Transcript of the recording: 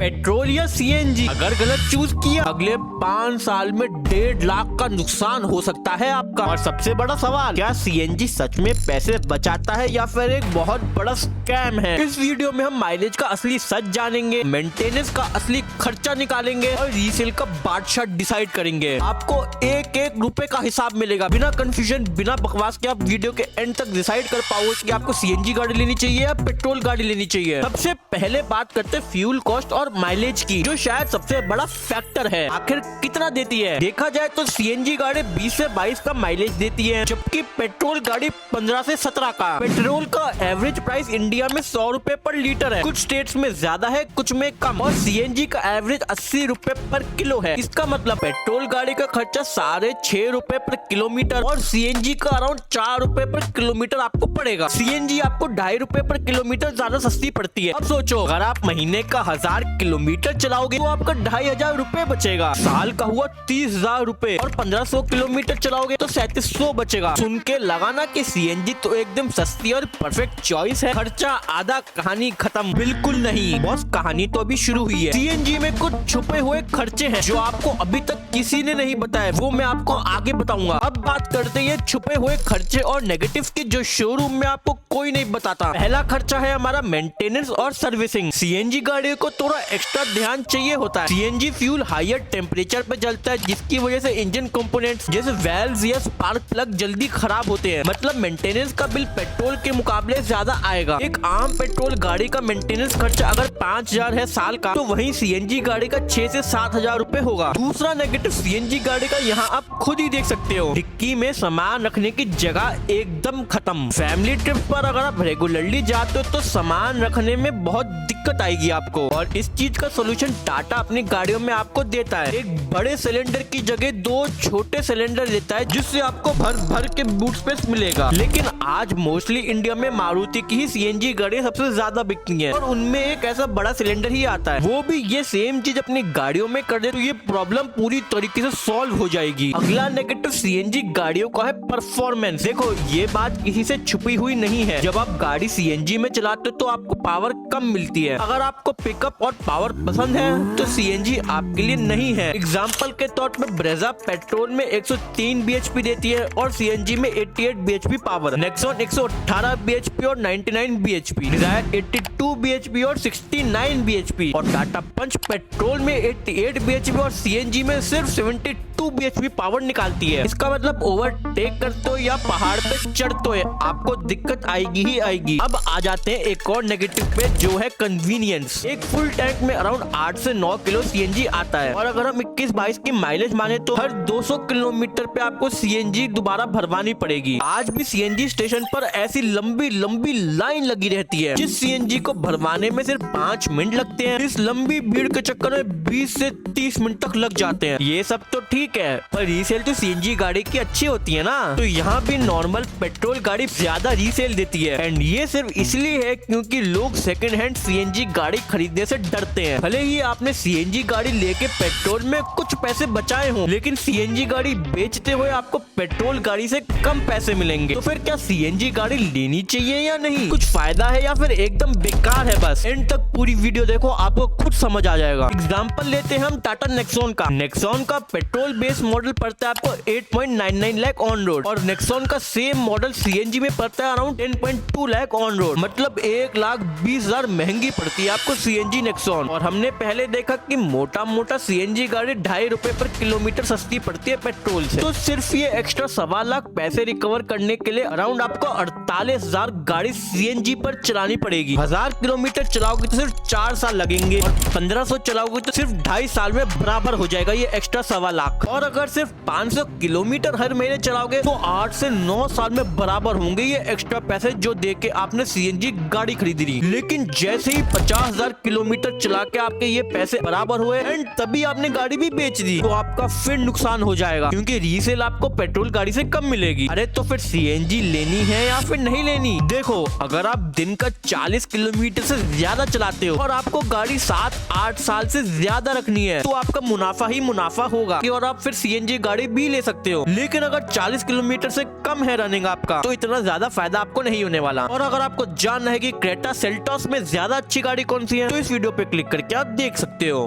Petrol या CNG, अगर गलत चूज किया अगले 5 साल में 1.5 लाख का नुकसान हो सकता है आपका। और सबसे बड़ा सवाल, क्या सीएनजी सच में पैसे बचाता है या फिर एक बहुत बड़ा स्कैम है? इस वीडियो में हम माइलेज का असली सच जानेंगे, मेंटेनेंस का असली खर्चा निकालेंगे और रीसेल का बादशाह डिसाइड करेंगे। आपको एक एक रुपए का हिसाब मिलेगा, बिना कंफ्यूजन, बिना बकवास के। आप वीडियो के एंड तक डिसाइड कर पाओगे कि आपको सीएनजी गाड़ी लेनी चाहिए या पेट्रोल गाड़ी लेनी चाहिए। सबसे पहले बात करते हैं फ्यूल कॉस्ट और माइलेज की, जो शायद सबसे बड़ा फैक्टर है। आखिर कितना देती है? देखा जाए तो सीएनजी गाड़ी 20 से 22 का माइलेज देती है, जबकि पेट्रोल गाड़ी 15 से 17 का। पेट्रोल का एवरेज प्राइस इंडिया में 100 रुपए पर लीटर है, कुछ स्टेट्स में ज्यादा है, कुछ में कम। और सीएनजी का एवरेज 80 रुपए पर किलो है। इसका मतलब पेट्रोल गाड़ी का खर्चा 6.5 रुपए पर किलोमीटर और सीएनजी का अराउंड 4 रुपए पर किलोमीटर आपको पड़ेगा। सीएनजी आपको 2.5 रुपए पर किलोमीटर ज्यादा सस्ती पड़ती है। अब सोचो, अगर आप महीने का 1000 किलोमीटर चलाओगे तो आपका 2500 रुपए बचेगा। साल का हुआ 30,000 रुपए और 1500 किलोमीटर चलाओगे तो 3700 बचेगा। सुन के लगाना कि सीएनजी तो एकदम सस्ती और परफेक्ट चॉइस है, खर्चा आधा, कहानी खत्म। बिल्कुल नहीं बॉस, कहानी तो अभी शुरू हुई है। सीएनजी में कुछ छुपे हुए खर्चे हैं जो आपको अभी तक किसी ने नहीं बताया, वो मैं आपको आगे बताऊंगा। अब बात करते हैं छुपे हुए खर्चे और नेगेटिव की, जो शोरूम में आपको कोई नहीं बताता। पहला खर्चा है हमारा मेंटेनेंस और सर्विसिंग। सीएनजी गाड़ियों को थोड़ा एक्स्ट्रा ध्यान चाहिए होता है। सीएनजी फ्यूल हायर टेम्परेचर पे जलता है, जिसकी वजह से इंजन कंपोनेंट्स जैसे वेल्व्स या स्पार्क प्लग जल्दी खराब होते हैं। मतलब मेंटेनेंस का बिल पेट्रोल के मुकाबले ज्यादा आएगा। एक आम पेट्रोल गाड़ी का मेंटेनेंस खर्चा अगर 5000 है साल का, तो वहीं सीएनजी गाड़ी का 6 से 7,000 रुपए होगा। दूसरा नेगेटिव सीएनजी गाड़ी का यहाँ आप खुद ही देख सकते हो, डिक्की में सामान रखने की जगह एकदम खत्म। फैमिली ट्रिप पर अगर आप रेगुलरली जाते हो तो सामान रखने में बहुत दिक्कत आएगी आपको, और इस चीज का सोल्यूशन टाटा अपनी गाड़ियों में आपको देता है। एक बड़े सिलेंडर की जगह 2 छोटे सिलेंडर देता है, जिससे आपको भर भर के बूट स्पेस मिलेगा। लेकिन आज मोस्टली इंडिया में मारुति की ही सीएनजी गाड़ी सबसे ज्यादा बिकती है और उनमें एक ऐसा बड़ा सिलेंडर ही आता है। वो भी ये सेम चीज अपनी गाड़ियों में कर दे तो ये प्रॉब्लम पूरी तरीके से सॉल्व हो जाएगी। अगला नेगेटिव सीएनजी गाड़ियों का है परफॉर्मेंस। देखो, ये बात किसी से छुपी हुई नहीं है। जब आप गाड़ी सीएनजी में चलाते हो तो आपको पावर कम मिलती है। अगर आपको पिकअप और पावर पसंद है तो सीएनजी आपके लिए नहीं है। एग्जांपल के तौर पे ब्रेजा पेट्रोल में 103 बीएचपी देती है और सीएनजी में 88 बीएचपी पावर। नेक्सॉन 118 बीएचपी और 99 बीएचपी, डिजायर 82 बीएचपी और 69 बीएचपी, और टाटा पंच पेट्रोल में 88 बीएचपी और सीएनजी में सिर्फ 72 बीएचपी पावर निकालती है। इसका मतलब ओवरटेक करते हो या पहाड़ पे चढ़ते हो आपको दिक्कत आएगी ही आएगी। अब आ जाते हैं एक और नेगेटिव पे, जो है कन्वीनियंस। एक फुल टैंक में अराउंड 8 से 9 किलो सीएनजी आता है, और अगर हम 21-22 की माइलेज माने तो हर 200 किलोमीटर पे आपको सीएनजी दोबारा भरवानी पड़ेगी। आज भी सीएनजी स्टेशन पर ऐसी लंबी लंबी लाइन लगी रहती है, जिस सीएनजी को भरवाने में सिर्फ 5 मिनट लगते हैं। इस लंबी भीड़ के चक्कर में 20 से 30 मिनट तक लग जाते हैं। ये सब तो ठीक है, पर रीसेल तो सीएनजी गाड़ी की अच्छी होती है ना, तो यहाँ भी नॉर्मल पेट्रोल गाड़ी ज्यादा रीसेल देती है। एंड ये सिर्फ इसलिए है क्योंकि लोग सेकंड हैंड सीएनजी गाड़ी खरीदने से डरते हैं। भले ही आपने सीएनजी गाड़ी लेके पेट्रोल में कुछ पैसे बचाए हों, लेकिन सीएनजी गाड़ी बेचते हुए आपको पेट्रोल गाड़ी से कम पैसे मिलेंगे। तो फिर क्या सीएनजी गाड़ी लेनी चाहिए या नहीं? कुछ फायदा है या फिर एकदम बेकार है? बस एंड तक पूरी वीडियो देखो, आपको खुद समझ आ जाएगा। एग्जाम्पल लेते हैं हम टाटा नेक्सॉन का। नेक्सॉन का पेट्रोल बेस मॉडल पड़ता है आपको 8.99 लाख ऑन रोड, और नेक्सॉन का सेम मॉडल सीएनजी में पड़ता है अराउंड 10.2 लाख ऑन रोड। मतलब 1,20,000 महंगी पड़ती है आपको सीएनजी नेक्सॉन। और हमने पहले देखा कि मोटा मोटा सीएनजी गाड़ी 2.5 रुपए पर किलोमीटर सस्ती पड़ती है पेट्रोल से। तो सिर्फ ये एक्स्ट्रा 1.25 लाख पैसे रिकवर करने के लिए अराउंड आपको 48,000 गाड़ी सीएनजी पर चलानी पड़ेगी। 1000 किलोमीटर चलाओगे तो सिर्फ 4 साल लगेंगे, और 1500 चलाओगे तो सिर्फ 2.5 साल में बराबर हो जाएगा ये एक्स्ट्रा 1.25 लाख। और अगर सिर्फ 500 किलोमीटर हर महीने चलाओगे तो 8 से 9 साल में बराबर होंगे ये एक्स्ट्रा पैसे जो दे के आपने सीएनजी गाड़ी खरीदी थी। लेकिन जैसे ही 50,000 किलोमीटर चला के आपके ये पैसे बराबर हुए एंड तभी आपने गाड़ी भी बेच दी, तो आपका फिर नुकसान हो जाएगा, क्योंकि रीसेल आपको पेट्रोल गाड़ी से कम मिलेगी। अरे तो फिर सीएनजी लेनी है या फिर नहीं लेनी। देखो, अगर आप दिन का 40 किलोमीटर से ज्यादा चलाते हो और आपको गाड़ी 7-8 साल से ज्यादा रखनी है तो आपका मुनाफा ही मुनाफा होगा और आप फिर सीएनजी गाड़ी भी ले सकते हो। लेकिन अगर 40 किलोमीटर से कम है रनिंग आपका तो इतना ज्यादा फायदा आपको नहीं होने वाला। और अगर आपको जानना है कि क्रेटा सेल्टोस में ज्यादा अच्छी गाड़ी कौन सी है तो इस वीडियो पे क्लिक करके आप देख सकते हो।